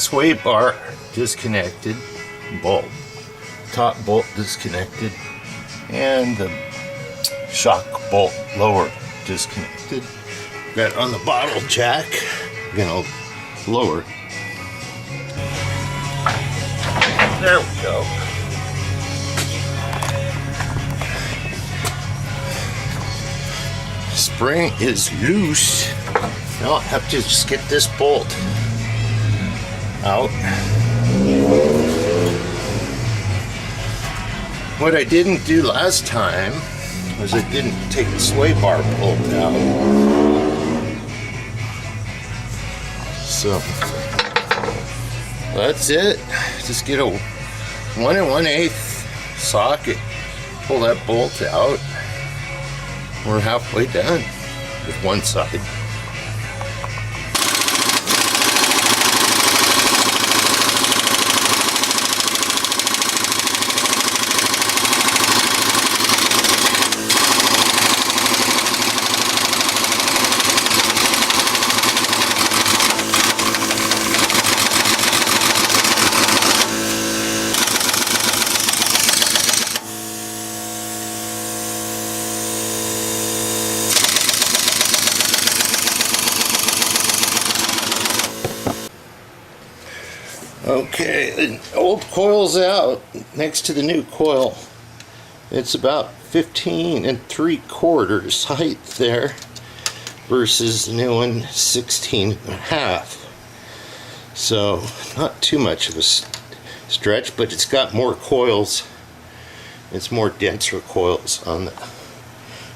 sway bar disconnected, bolt, top bolt disconnected, and the shock bolt lower disconnected. Got it on the bottle jack. I'm gonna lower. There we go. Spring is loose. Now I'll have to just get this bolt out. What I didn't do last time was I didn't take the sway bar bolt out. So that's it. Just get a 1 1/8 socket, pull that bolt out. We're halfway done with one side. Okay, the old coil's out next to the new coil. It's about 15 3/4 height there versus the new one 16.5. So not too much of a stretch, but it's got more coils. It's more denser coils on the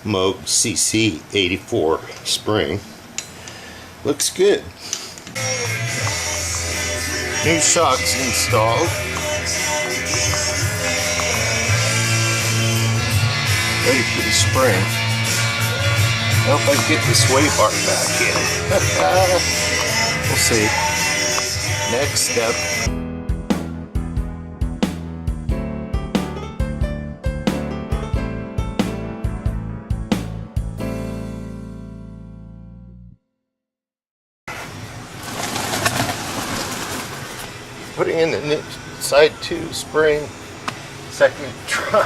Moog CC84 spring. Looks good. New shocks installed. Ready for the spring. I hope I get the sway bar back in. We'll see. Next step. Putting in the new side 2 spring, second try.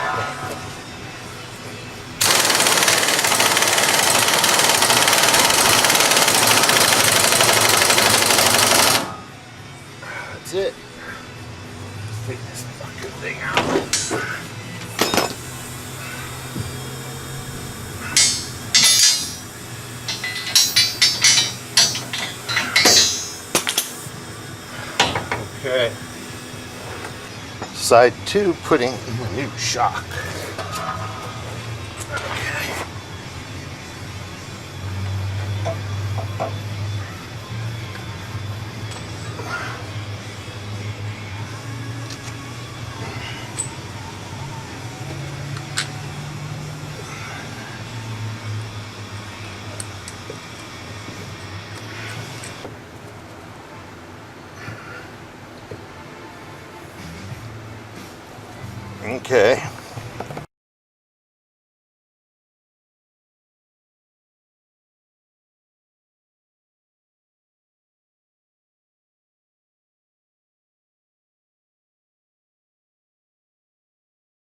That's it. Let's take this fucking thing out. Okay. Side 2, putting in the new shock. Okay. Okay.